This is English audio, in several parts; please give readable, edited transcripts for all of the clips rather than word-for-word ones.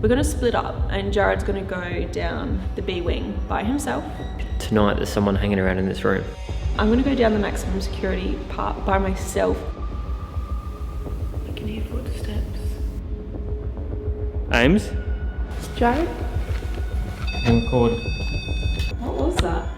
We're gonna split up and Jared's gonna go down the B wing by himself. Tonight there's someone hanging around in this room. I'm gonna go down the maximum security part by myself. I can hear footsteps. Ames? It's Jared? And record. What was that?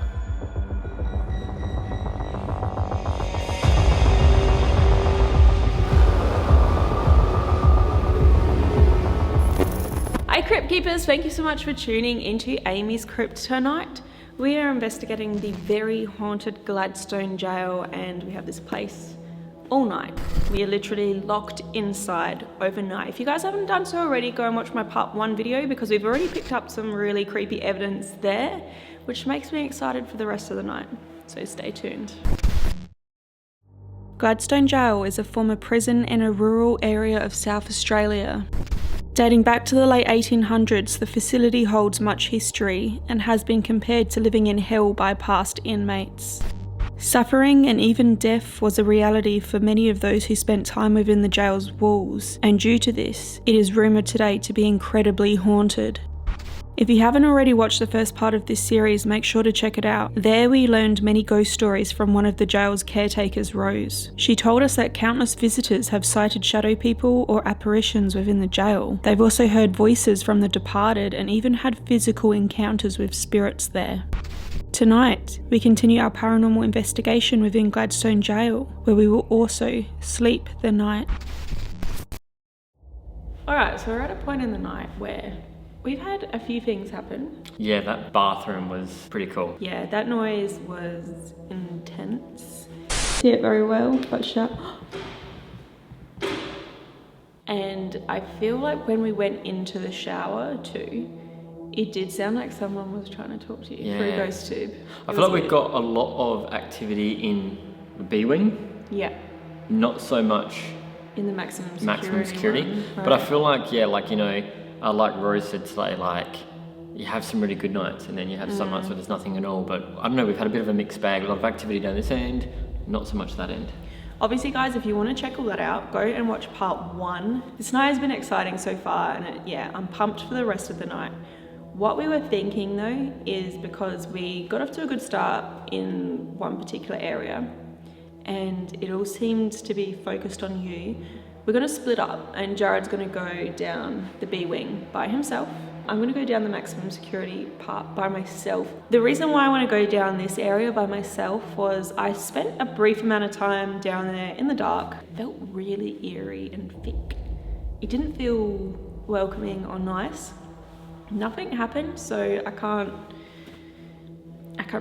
Hi Crypt Keepers, thank you so much for tuning into AmysCrypt tonight. We are investigating the very haunted Gladstone Gaol and we have this place all night. We are literally locked inside overnight. If you guys haven't done so already, go and watch my part 1 video because we've already picked up some really creepy evidence there, which makes me excited for the rest of the night. So stay tuned. Gladstone Gaol is a former prison in a rural area of South Australia. Dating back to the late 1800s, the facility holds much history and has been compared to living in hell by past inmates. Suffering and even death was a reality for many of those who spent time within the jail's walls, and due to this, it is rumoured today to be incredibly haunted. If you haven't already watched the first part of this series, make sure to check it out. There we learned many ghost stories from one of the jail's caretakers, Rose. She told us that countless visitors have sighted shadow people or apparitions within the jail. They've also heard voices from the departed and even had physical encounters with spirits there. Tonight, we continue our paranormal investigation within Gladstone Gaol, where we will also sleep the night. Alright, so we're at a point in the night where we've had a few things happen. Yeah, that bathroom was pretty cool. Yeah, that noise was intense. See it very well, but shut. And I feel like when we went into the shower too, it did sound like someone was trying to talk to you through a ghost tube. I feel like we got a lot of activity in the B wing. Yeah. Not so much In the maximum security. one, right? But I feel like, like Rose said today, like you have some really good nights and then you have some nights where there's nothing at all. But I don't know, we've had a bit of a mixed bag, a lot of activity down this end, not so much that end. Obviously guys, if you want to check all that out, go and watch part 1. This night has been exciting so far and I'm pumped for the rest of the night. What we were thinking though is because we got off to a good start in one particular area and it all seemed to be focused on you, we're going to split up and Jared's going to go down the B wing by himself. I'm going to go down the maximum security part by myself. The reason why I want to go down this area by myself was I spent a brief amount of time down there in the dark. It felt really eerie and thick. It didn't feel welcoming or nice. Nothing happened, so I can't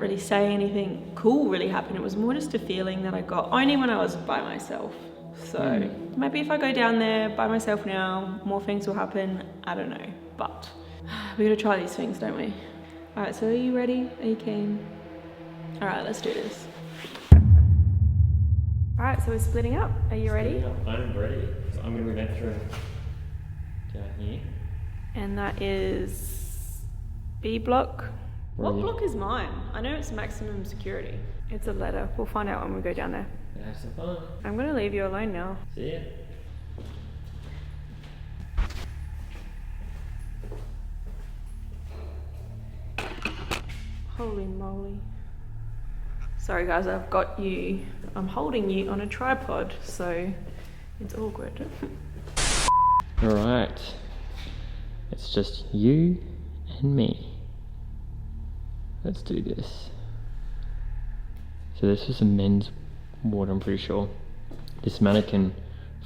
really say anything cool really happened. It was more just a feeling that I got only when I was by myself. So maybe if I go down there by myself now, more things will happen. I don't know, but we gotta try these things, don't we? All right, so are you ready? Are you keen? All right, let's do this. All right, so we're splitting up. Are you ready? I'm ready. I'm going to go down through down here. And that is B block. What block is mine? I know it's maximum security. It's a letter. We'll find out when we go down there. Have some fun. I'm gonna leave you alone now. See ya. Holy moly. Sorry guys, I've got you. I'm holding you on a tripod, so it's awkward. All right. It's just you and me. Let's do this. So this is a men's ward, I'm pretty sure. This mannequin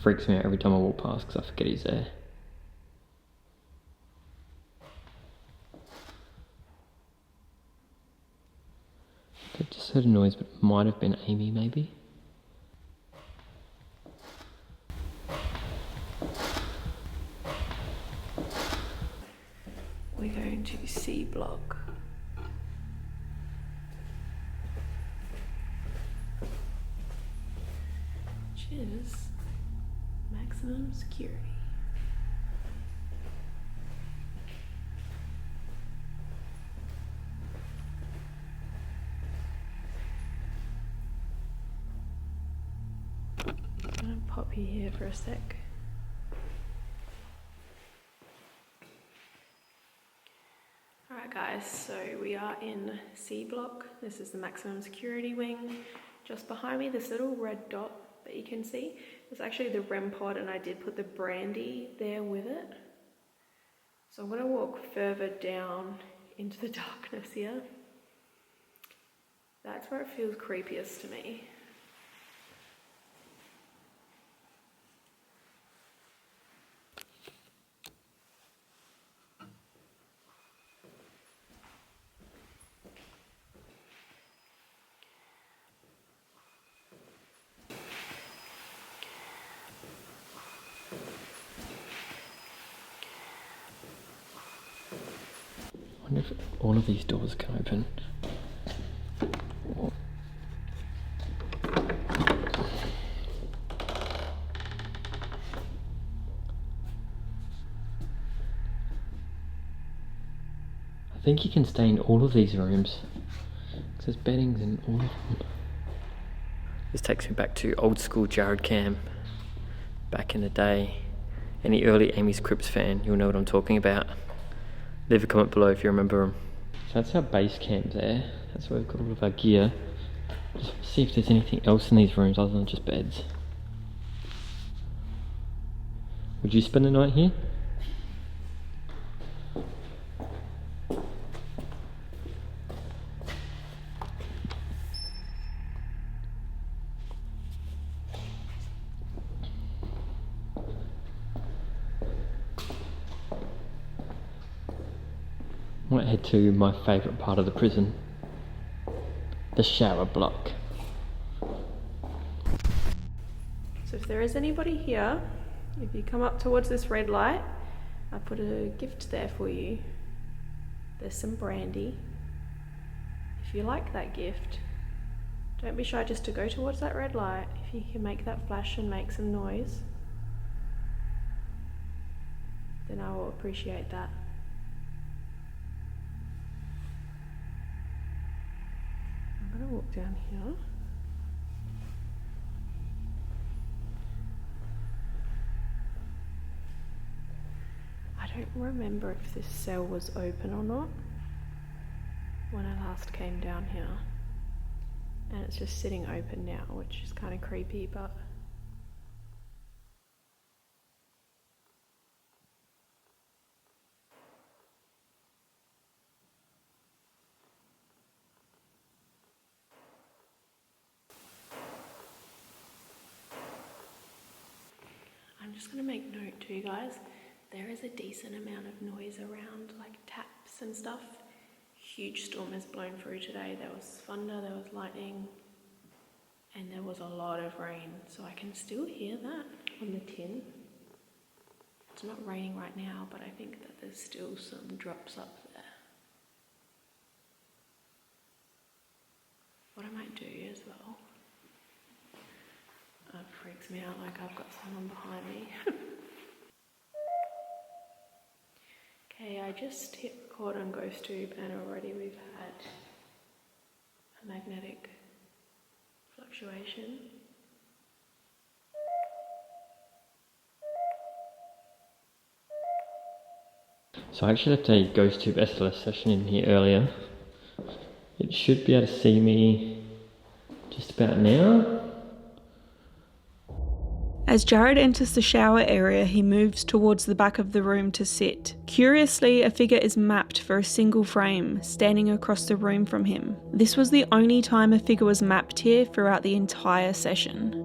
freaks me out every time I walk past because I forget he's there. I just heard a noise, but it might have been Amy maybe. We're going to C block. Which is maximum security. I'm gonna pop you here for a sec. Alright guys, so we are in C block. This is the maximum security wing. Just behind me, this little red dot that you can see is actually the REM pod, and I did put the brandy there with it. So I'm going to walk further down into the darkness here. That's where it feels creepiest to me. I wonder if all of these doors can open. I think you can stay in all of these rooms. There's beddings in all of them. This takes me back to old school Jared Cam. Back in the day. Any early AmysCrypt fan, you'll know what I'm talking about. Leave a comment below if you remember them. So that's our base camp there. That's where we've got all of our gear. Just see if there's anything else in these rooms other than just beds. Would you spend the night here? I might head to my favourite part of the prison, the shower block. So if there is anybody here, if you come up towards this red light, I put a gift there for you. There's some brandy. If you like that gift, don't be shy just to go towards that red light. If you can make that flash and make some noise, then I will appreciate that. I'm gonna walk down here. I don't remember if this cell was open or not when I last came down here, and it's just sitting open now, which is kind of creepy, but I'm just going to make note too, guys. There is a decent amount of noise around, like taps and stuff. Huge storm has blown through today. There was thunder, there was lightning, and there was a lot of rain. So I can still hear that on the tin. It's not raining right now, but I think that there's still some drops up there. What I might do as well, it freaks me out like I've got someone behind me. Okay, I just hit record on GhostTube, and already we've had a magnetic fluctuation. So I actually left a GhostTube SLS session in here earlier. It should be able to see me just about now. As Jared enters the shower area, he moves towards the back of the room to sit. Curiously, a figure is mapped for a single frame, standing across the room from him. This was the only time a figure was mapped here throughout the entire session.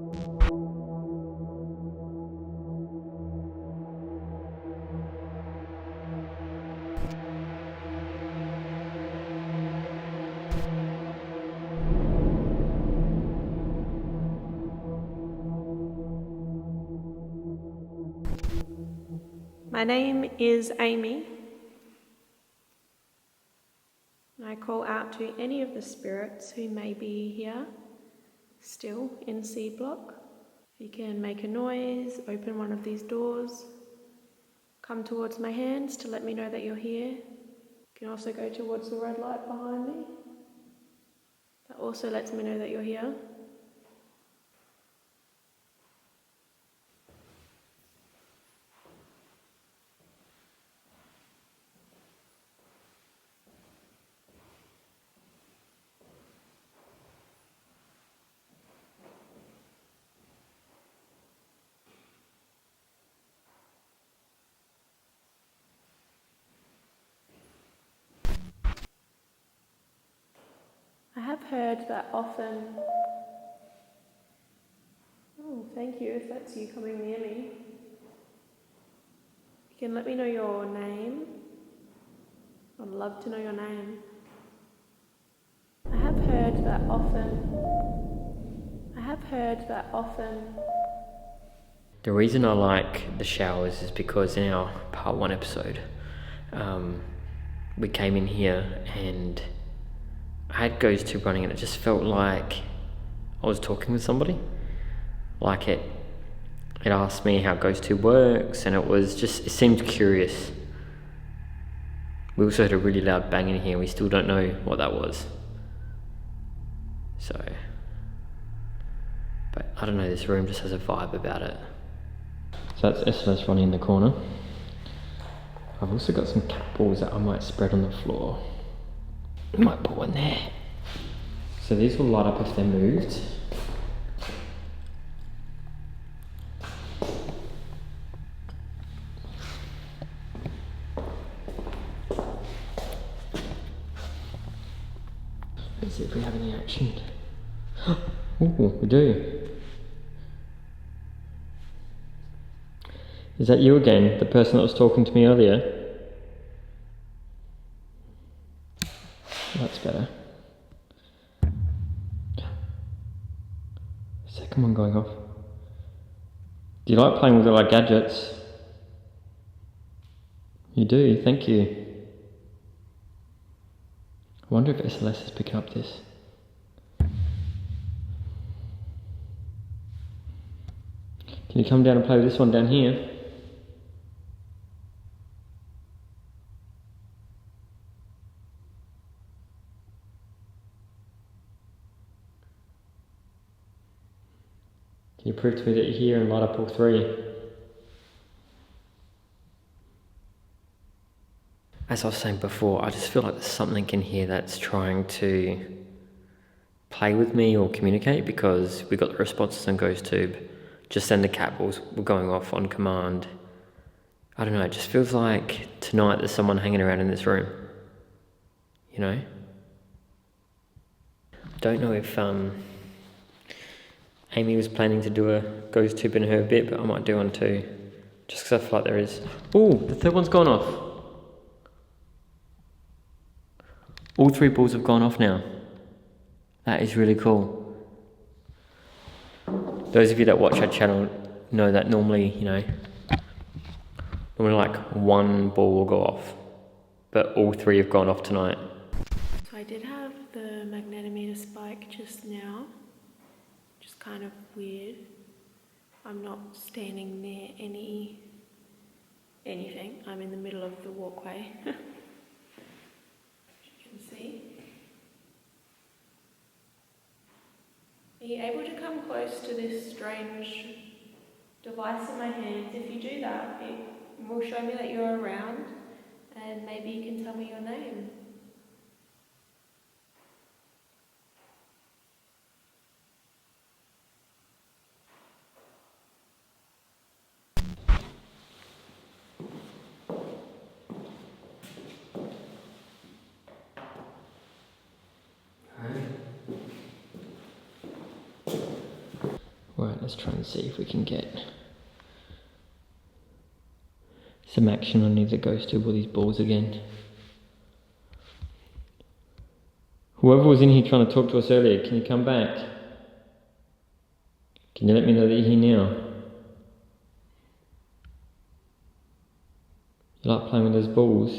My name is Amy. I call out to any of the spirits who may be here, still in C block. If you can make a noise, open one of these doors, come towards my hands to let me know that you're here. You can also go towards the red light behind me. That also lets me know that you're here. heard that often. Oh, thank you if that's you coming near me. You can let me know your name. I'd love to know your name. I have heard that often. I have heard that often. The reason I like the showers is because in our part 1 episode, we came in here and I had Ghost Tube running and it just felt like I was talking with somebody. Like it asked me how Ghost Tube works and it seemed curious. We also had a really loud bang in here, we still don't know what that was. So, but I don't know, this room just has a vibe about it. So that's SLS running in the corner. I've also got some cat balls that I might spread on the floor. I might put one there. So these will light up if they're moved. Let's see if we have any action. Ooh, we do. Is that you again, the person that was talking to me earlier? That's better. Second one going off. Do you like playing with like gadgets? You do, thank you. I wonder if SLS is picking up this. Can you come down and play with this one down here? Can you prove to me that you're here and light up all 3? As I was saying before, I just feel like there's something in here that's trying to play with me or communicate, because we got the responses on Ghost Tube. Just then the cat balls were going off on command. I don't know, it just feels like tonight there's someone hanging around in this room. You know? Don't know if Amy was planning to do a Ghost Tube in her bit, but I might do one too. Just because I feel like there is. Oh, the third one's gone off. All 3 balls have gone off now. That is really cool. Those of you that watch our channel know that normally, normally like 1 ball will go off, but all 3 have gone off tonight. So I did have the magnetometer spike just now, which is kind of weird. I'm not standing near anything. I'm in the middle of the walkway. As you can see. Are you able to come close to this strange device in my hands? If you do that, it will show me that you're around, and maybe you can tell me your name. Right, let's try and see if we can get some action on either Ghost Tube or these balls again. Whoever was in here trying to talk to us earlier, can you come back? Can you let me know that you're here now? You like playing with those balls?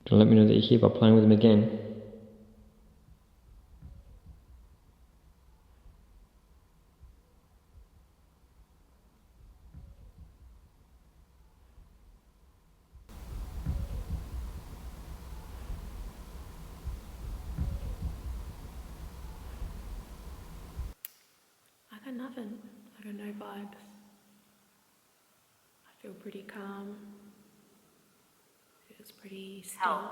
Do you let me know that you're here by playing with them again? I got nothing. I got no vibes. I feel pretty calm. Feels pretty still.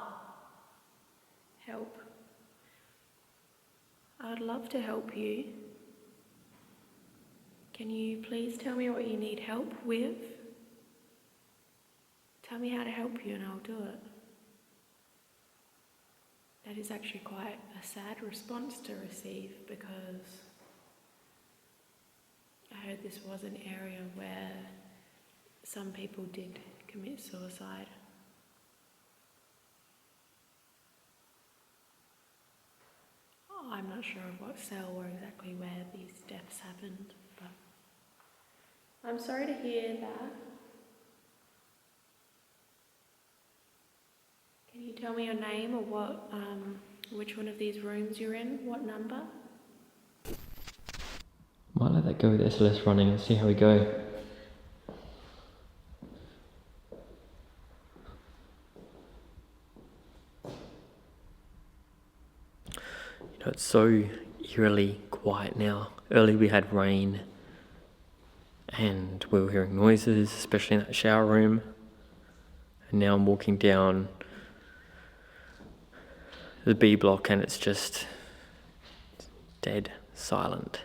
Help. I'd love to help you. Can you please tell me what you need help with? Tell me how to help you and I'll do it. That is actually quite a sad response to receive, because I heard this was an area where some people did commit suicide. I'm not sure of what cell or exactly where these deaths happened, but I'm sorry to hear that. Can you tell me your name or what, which one of these rooms you're in? What number? Might let that go with SLS running and see how we go. You know, it's so eerily quiet now. Early we had rain and we were hearing noises, especially in that shower room. And now I'm walking down the B block and it's just dead silent.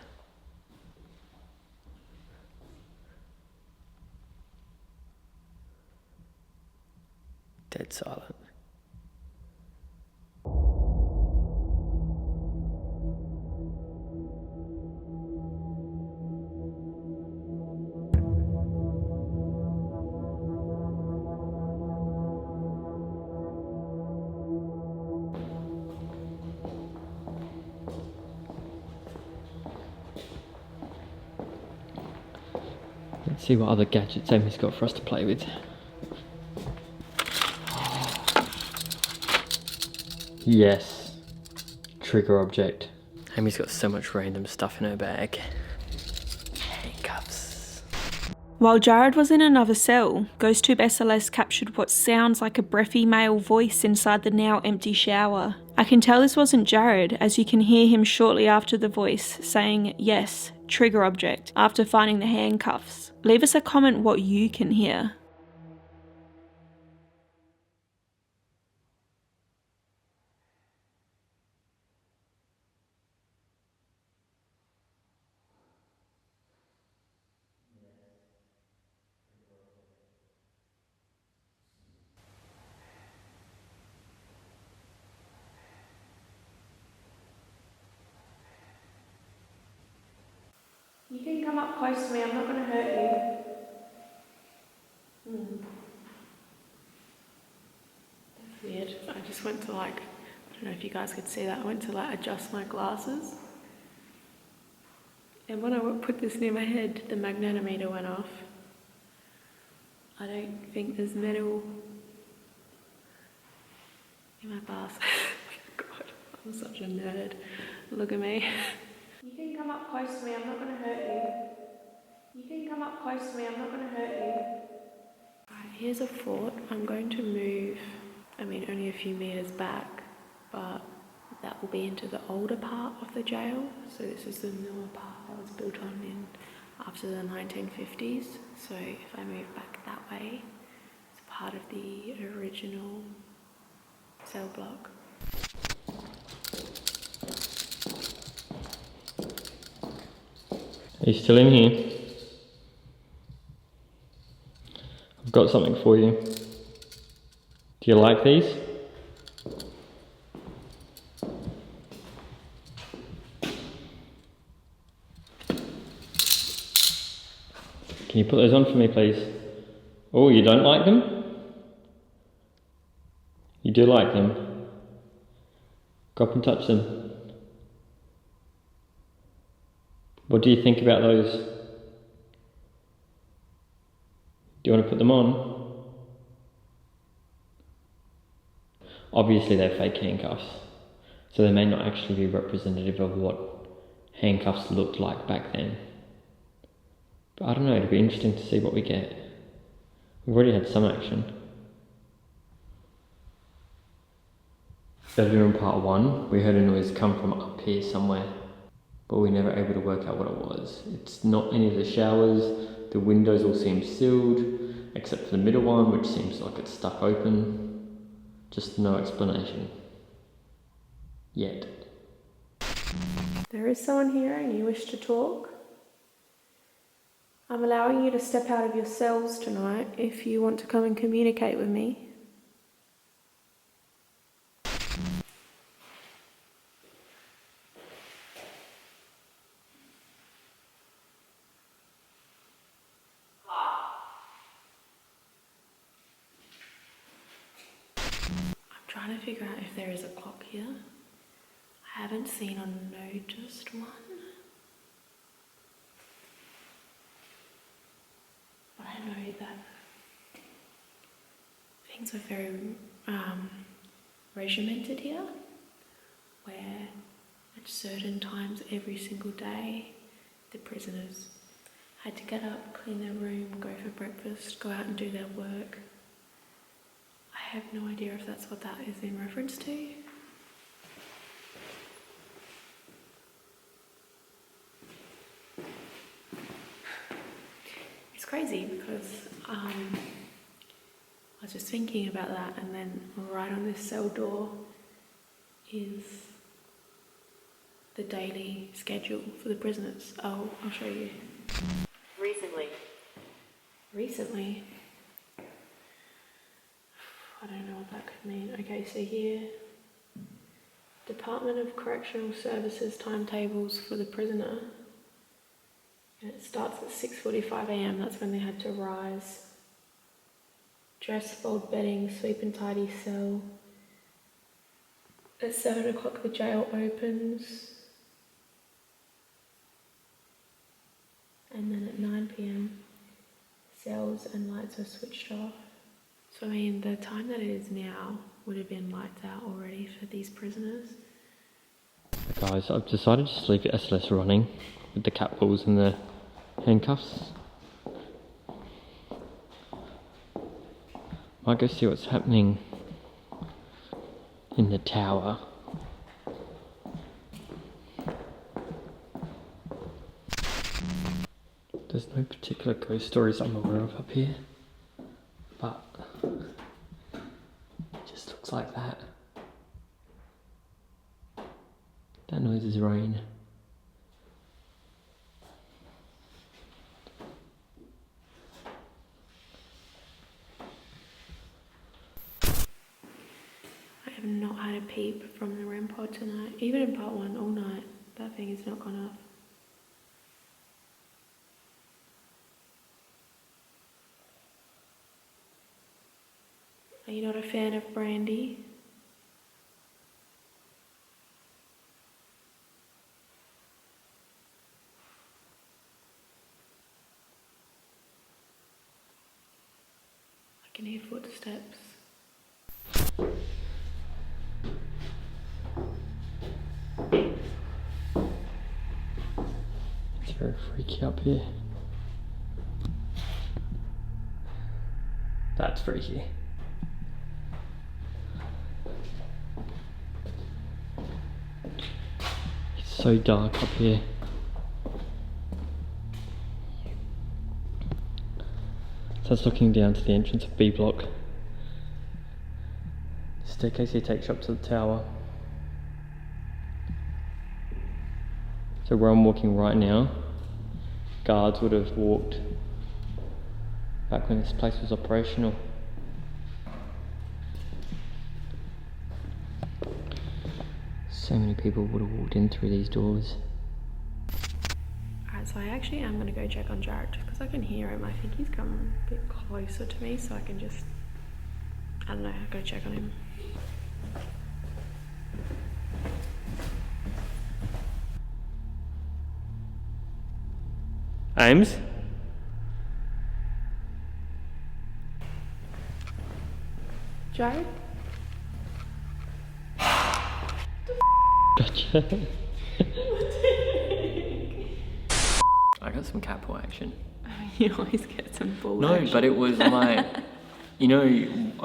Dead silent. Let's see what other gadgets Amy's got for us to play with. Yes. Trigger object. Amy's got so much random stuff in her bag. Handcuffs. While Jared was in another cell, GhostTube SLS captured what sounds like a breathy male voice inside the now empty shower. I can tell this wasn't Jared, as you can hear him shortly after the voice saying, yes, trigger object, after finding the handcuffs. Leave us a comment what you can hear. You can come up close to me, I'm not going to hurt you. That's weird. I just went to I don't know if you guys could see that, I went to adjust my glasses. And when I put this near my head, the magnetometer went off. I don't think there's metal in my glasses. God, I'm such a nerd. Look at me. You can come up close to me, I'm not going to hurt you. You can come up close to me, I'm not going to hurt you. Alright, here's a fort. I'm going to move, only a few meters back, but that will be into the older part of the jail. So this is the newer part that was built on after the 1950s. So if I move back that way, it's part of the original cell block. Are you still in here? I've got something for you. Do you like these? Can you put those on for me, please? Oh, you don't like them? You do like them? Go up and touch them. What do you think about those? Do you want to put them on? Obviously they're fake handcuffs, so they may not actually be representative of what handcuffs looked like back then. But I don't know, it'd be interesting to see what we get. We've already had some action. Earlier in part 1, we heard a noise come from up here somewhere, but we were never able to work out what it was. It's not any of the showers, the windows all seem sealed, except for the middle one, which seems like it's stuck open. Just no explanation. Yet. There is someone here and you wish to talk? I'm allowing you to step out of your cells tonight if you want to come and communicate with me. trying to figure out if there is a clock here. I haven't seen or noticed one. But I know that things are very regimented here, where at certain times every single day the prisoners had to get up, clean their room, go for breakfast, go out and do their work. I have no idea if that's what that is in reference to. It's crazy because I was just thinking about that, and then right on this cell door is the daily schedule for the prisoners. I'll show you. Recently, I don't know what that could mean. Okay, so here, Department of Correctional Services timetables for the prisoner. And it starts at 6:45 a.m, that's when they had to rise. Dress, fold bedding, sweep and tidy cell. At 7 o'clock the jail opens. And then at 9 p.m, cells and lights are switched off. So I mean, the time that it is now would have been lights out already for these prisoners. Guys, I've decided to just leave SLS running with the cat balls and the handcuffs. Might go see what's happening in the tower. There's no particular ghost stories I'm aware of up here, but it just looks like that. That noise is rain. I have not had a peep from the REM pod tonight. Even in part 1 all night, that thing has not gone off. Are you not a fan of brandy? I can hear footsteps. It's very freaky up here. That's freaky. It's so dark up here. So that's looking down to the entrance of B block. The staircase here takes you up to the tower. So where I'm walking right now, guards would have walked back when this place was operational. So many people would have walked in through these doors. Alright, so I actually am going to go check on Jared just because I can hear him. I think he's come a bit closer to me, so I can just, I don't know, I'll go check on him. Ames? Jared? Gotcha. I got some cat paw action. You always get some ball No, action. but it was my, you know,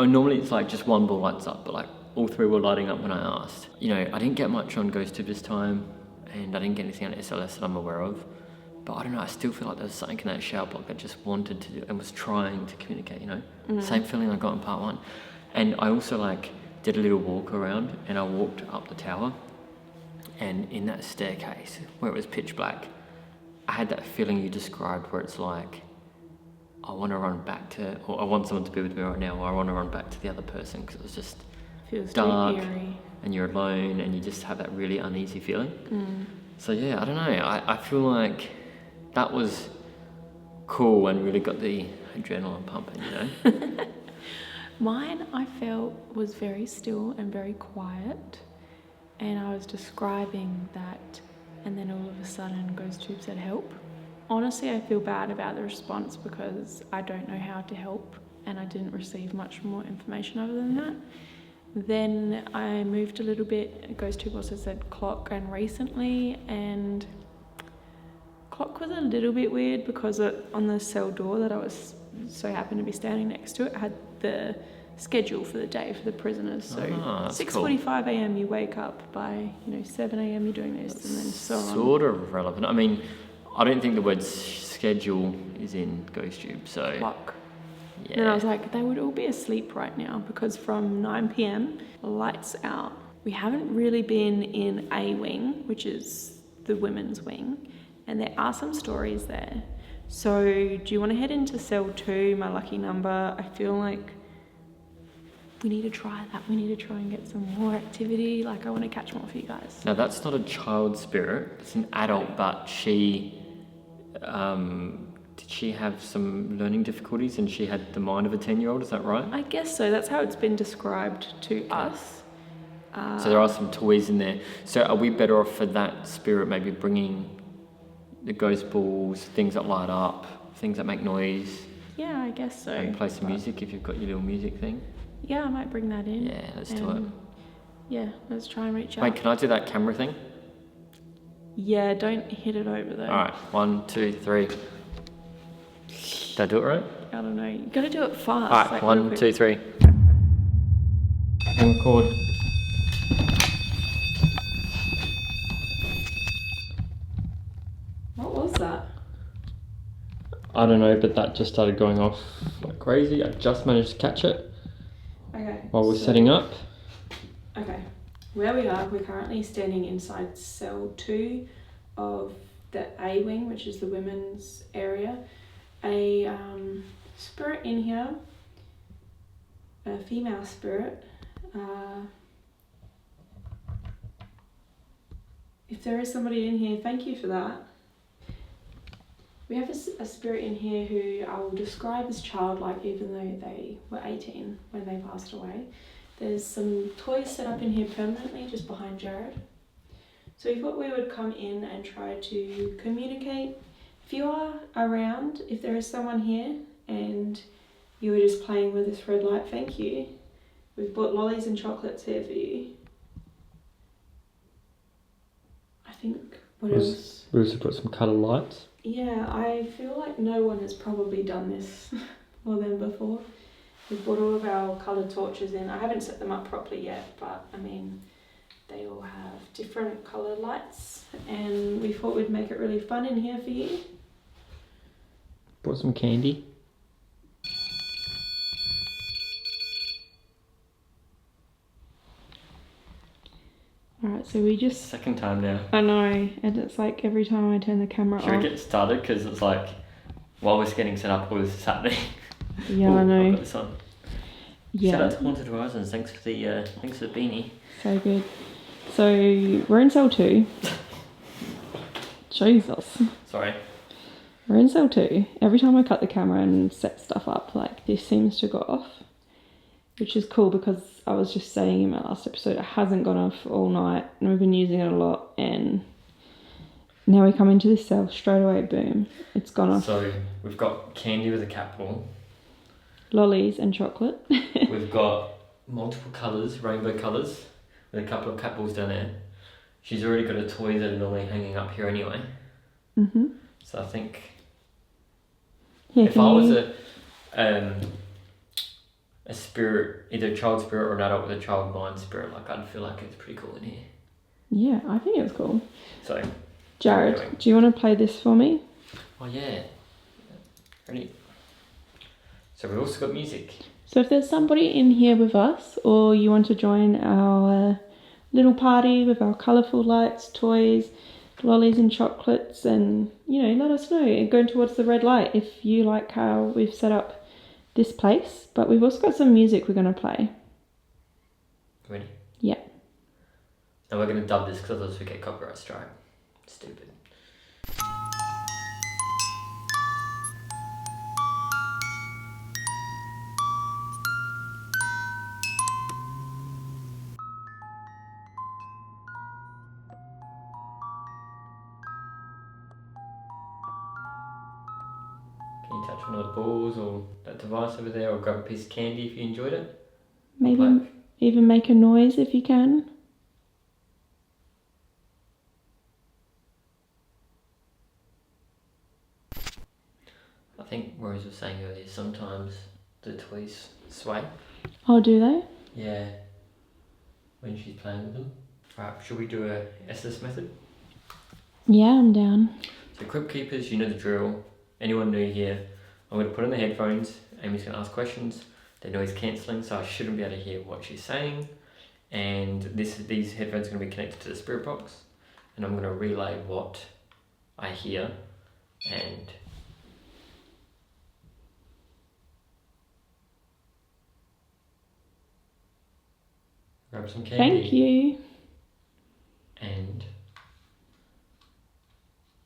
normally it's like just one ball lights up, but like all three were lighting up when I asked. You know, I didn't get much on Ghost Tube this time, and I didn't get anything on SLS that I'm aware of. But I don't know, I still feel like there was something in that shower block I just wanted to do and was trying to communicate, you know? Same feeling I got in part 1. And I also like did a little walk around, and I walked up the tower, and in that staircase where it was pitch black, I had that feeling you described where it's like, I want to run back to, or I want someone to be with me right now, or I want to run back to the other person, because it was just feels dark eerie. and you're alone and you just have that really uneasy feeling. So yeah, I don't know, I feel like that was cool and really got the adrenaline pumping, you know? Mine, I felt, was very still and very quiet, and I was describing that, and then all of a sudden Ghost Tube said help. Honestly, I feel bad about the response because I don't know how to help, and I didn't receive much more information other than that. Then I moved a little bit. Ghost Tube also said clock and recently, and clock was a little bit weird because on the cell door that I was so happened to be standing next to it had the schedule for the day for the prisoners. So 6:45 a.m. you wake up, by 7 a.m. you're doing this, and then so on. Sort of relevant. I mean, I don't think the word schedule is in Ghost Tube, so Clock. yeah. And I was like, they would all be asleep right now because from 9 p.m. lights out. We haven't really been in A wing, which is the women's wing, and there are some stories there. So do you want to head into cell 2, my lucky number? I feel like we need to try that. We need to try and get some more activity. Like, I want to catch more for you guys. Now that's not a child spirit, it's an adult, but she did she have some learning difficulties and she had the mind of a 10-year-old, is that right? I guess so. That's how it's been described to us. So there are some toys in there. So are we better off for that spirit maybe bringing the ghost balls, things that light up, things that make noise? Yeah, I guess so. And play some music if you've got your little music thing? Yeah, I might bring that in. Yeah, let's do it. Yeah, let's try and reach out. Wait, can I do that camera thing? Yeah, don't hit it over though. Alright, 1, 2, 3. Did I do it right? I don't know. You gotta do it fast. Alright, like, 1, 2, 3. And record. What was that? I don't know, but that just started going off like crazy. I just managed to catch it Okay. while we're setting up. Okay. Where we are, we're currently standing inside cell 2 of the A wing, which is the women's area. A spirit in here, a female spirit. If there is somebody in here, thank you for that. We have a spirit in here who I will describe as childlike, even though they were 18 when they passed away. There's some toys set up in here permanently just behind Jared. So we thought we would come in and try to communicate. If you are around, if there is someone here and you were just playing with this red light, thank you. We've bought lollies and chocolates here for you. I think, what else? We also put some colour lights. Yeah, I feel like no one has probably done this for them before. We've brought all of our coloured torches in. I haven't set them up properly yet, but I mean, they all have different coloured lights, and we thought we'd make it really fun in here for you. Brought some candy. Alright, so we just... Second time now. I know, and it's like every time I turn the camera Should off... we get started? Because it's like, while we're getting set up, all this is happening. Yeah, Ooh, I know. I've got this on. Yeah. Shout out to Haunted Horizons. Thanks for the beanie. So good. So we're in cell 2. Jesus. Sorry. We're in cell 2. Every time I cut the camera and set stuff up, like, this seems to go off. Which is cool because I was just saying in my last episode, it hasn't gone off all night and we've been using it a lot, and now we come into this cell, straight away, boom, it's gone off. So we've got candy with a cat ball. Lollies and chocolate. We've got multiple colours, rainbow colours, with a couple of cat balls down there. She's already got a toy that are normally hanging up here anyway. Mm-hmm. So I think Yeah, if I was a spirit, either a child spirit or an adult with a child mind spirit, like, I'd feel like it's pretty cool in here. Yeah, I think it's cool. So, Jared, do you want to play this for me? Oh yeah. Ready? So we've also got music. So if there's somebody in here with us, or you want to join our little party with our colourful lights, toys, lollies and chocolates, and, you know, let us know and go towards the red light if you like how we've set up this place. But we've also got some music we're going to play. Ready? Yeah. And we're going to dub this because otherwise we get copyright strike. Stupid. you touch one of the balls or that device over there, or grab a piece of candy if you enjoyed it? Maybe even make a noise if you can. I think Rose was saying earlier, sometimes the toys sway. Oh, do they? Yeah, when she's playing with them. Right, should we do a SS method? Yeah, I'm down. So Crypt Keepers, you know the drill. Anyone new here, I'm going to put on the headphones. Amy's going to ask questions. They're noise cancelling, so I shouldn't be able to hear what she's saying. And these headphones are going to be connected to the spirit box. And I'm going to relay what I hear. And grab some candy. Thank you. And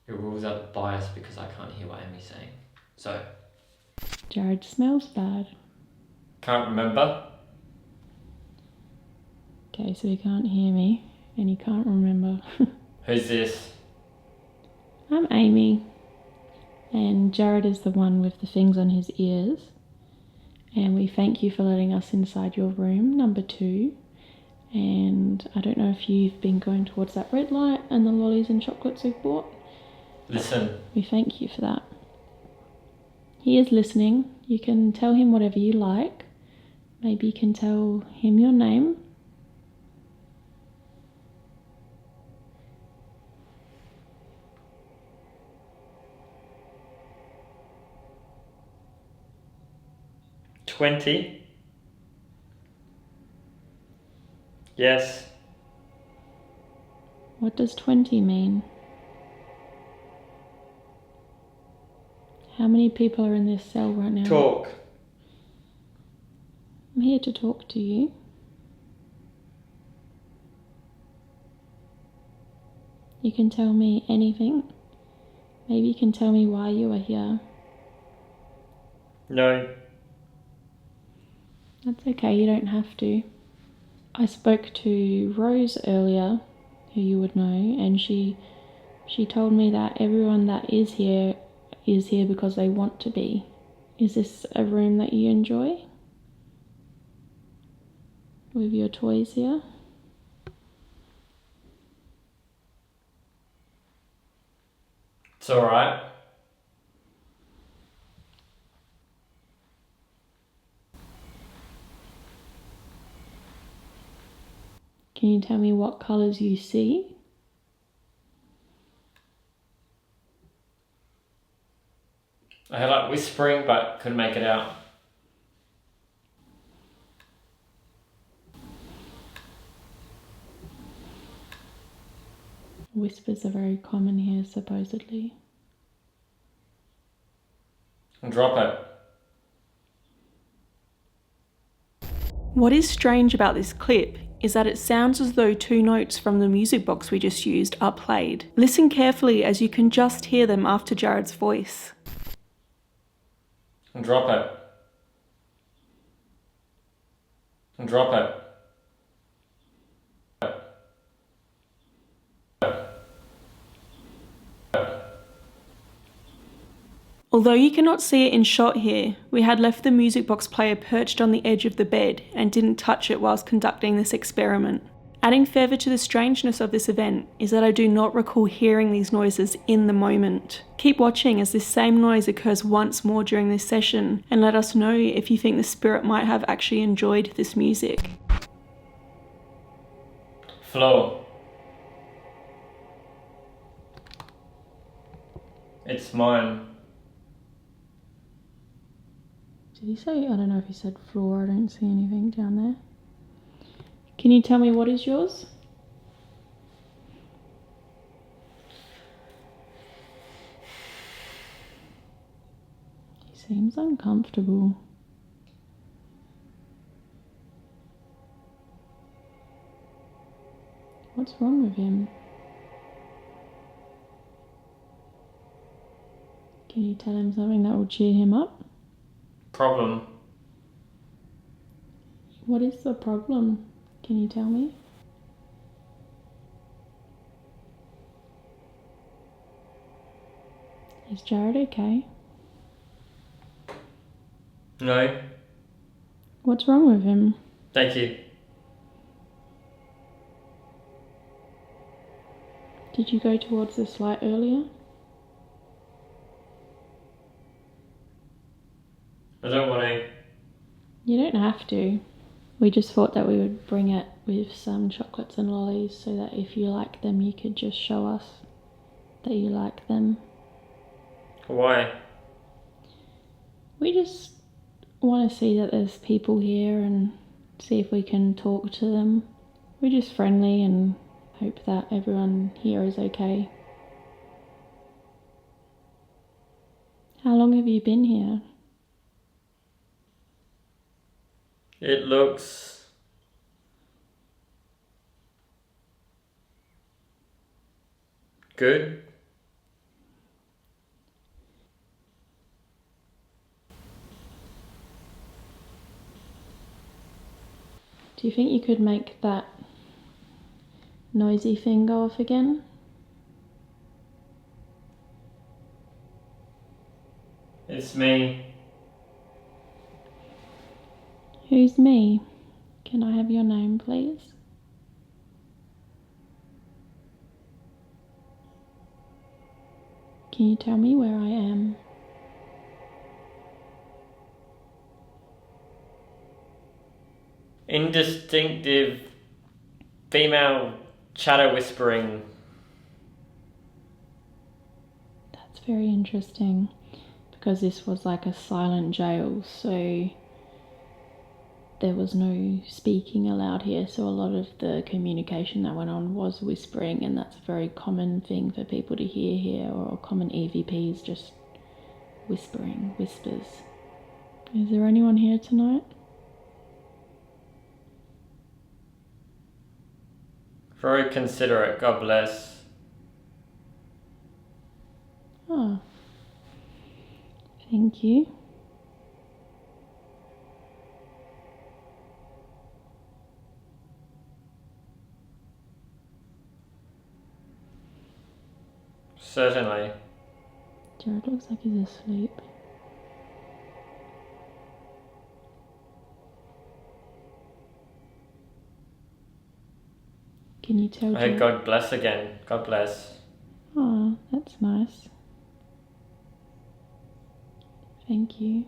it rules out bias because I can't hear what Amy's saying. So, Jared smells bad. can't remember. Okay, so he can't hear me and he can't remember. Who's this? I'm Amy. And Jared is the one with the things on his ears. And we thank you for letting us inside your room, number 2. And I don't know if you've been going towards that red light and the lollies and chocolates we've bought. Listen. We thank you for that. He is listening. You can tell him whatever you like. Maybe you can tell him your name. $20. Yes. What does 20 mean? How many people are in this cell right now? Talk. I'm here to talk to you. You can tell me anything. Maybe you can tell me why you are here. No. That's okay, you don't have to. I spoke to Rose earlier, who you would know, and she told me that everyone that is here because they want to be. Is this a room that you enjoy? With your toys here? It's alright. Can you tell me what colours you see? I had like whispering, but couldn't make it out. Whispers are very common here, supposedly. Drop it. What is strange about this clip is that it sounds as though 2 notes from the music box we just used are played. Listen carefully as you can just hear them after Jared's voice. Drop it. Drop it. Although you cannot see it in shot here, we had left the music box player perched on the edge of the bed and didn't touch it whilst conducting this experiment. Adding further to the strangeness of this event is that I do not recall hearing these noises in the moment. Keep watching as this same noise occurs once more during this session and let us know if you think the spirit might have actually enjoyed this music. Floor. It's mine. Did he say, I don't know if he said floor, I don't see anything down there. Can you tell me what is yours? He seems uncomfortable. What's wrong with him? Can you tell him something that will cheer him up? Problem. What is the problem? Can you tell me? Is Jared okay? No. What's wrong with him? Thank you. Did you go towards this light earlier? I don't want to. You don't have to. We just thought that we would bring it with some chocolates and lollies so that if you like them, you could just show us that you like them. Why? We just want to see that there's people here and see if we can talk to them. We're just friendly and hope that everyone here is okay. How long have you been here? It looks good. Do you think you could make that noisy thing go off again? It's me. Who's me? Can I have your name, please? Can you tell me where I am? Indistinctive female chatter whispering. That's very interesting because this was like a silent jail, so there was no speaking allowed here, so a lot of the communication that went on was whispering, and that's a very common thing for people to hear here, or common EVPs, just whispers. Is there anyone here tonight? Very considerate, God bless. Oh, thank you. Certainly. Jared looks like he's asleep. Can you tell Hey, Jared? God bless again. God bless. Oh, that's nice. Thank you.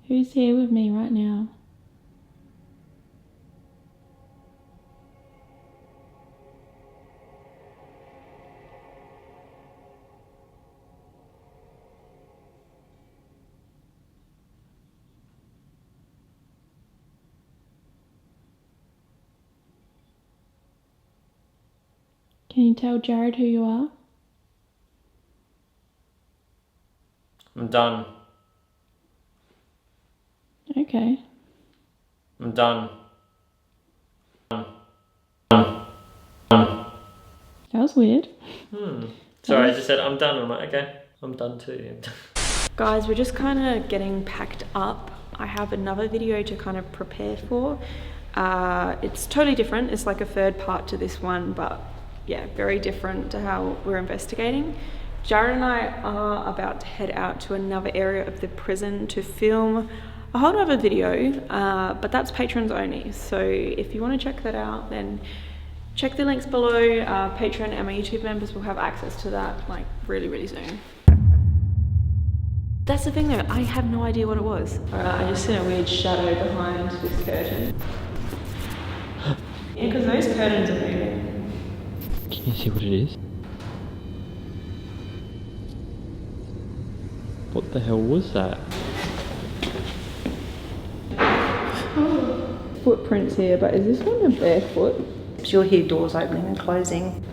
Who's here with me right now? Can you tell Jared who you are? I'm done. Okay. I'm done. That was weird. Sorry, I just said I'm done. I'm like, okay, I'm done too. Guys, we're just kind of getting packed up. I have another video to kind of prepare for. It's totally different. It's like a third part to this one, but yeah, very different to how we're investigating. Jared and I are about to head out to another area of the prison to film a whole other video, but that's patrons only. So if you want to check that out, then check the links below. Patreon and my YouTube members will have access to that like really soon. That's the thing though, I have no idea what it was. I just seen a weird shadow behind this curtain. Yeah, because those curtains are moving. Can you see what it is? What the hell was that? Footprints here, but is this one a barefoot? You'll hear doors opening and closing.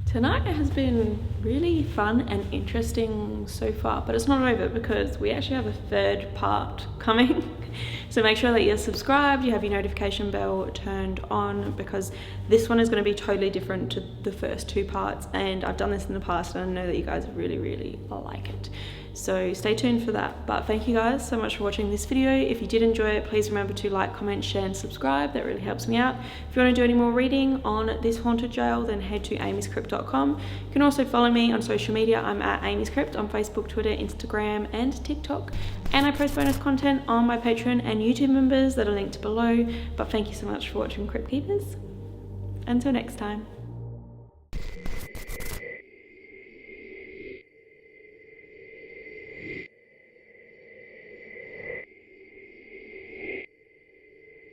Tonight has been really fun and interesting so far, but it's not over because we actually have a third part coming. So make sure that you're subscribed, you have your notification bell turned on, because this one is going to be totally different to the first two parts, and I've done this in the past and I know that you guys really like it. So stay tuned for that. But thank you guys so much for watching this video. If you did enjoy it, please remember to like, comment, share and subscribe. That really helps me out. If you want to do any more reading on this haunted jail, then head to AmysCrypt.com. You can also follow me on social media. I'm at AmysCrypt on Facebook, Twitter, Instagram and TikTok. And I post bonus content on my Patreon and YouTube members that are linked below. But thank you so much for watching, Crypt Keepers. Until next time.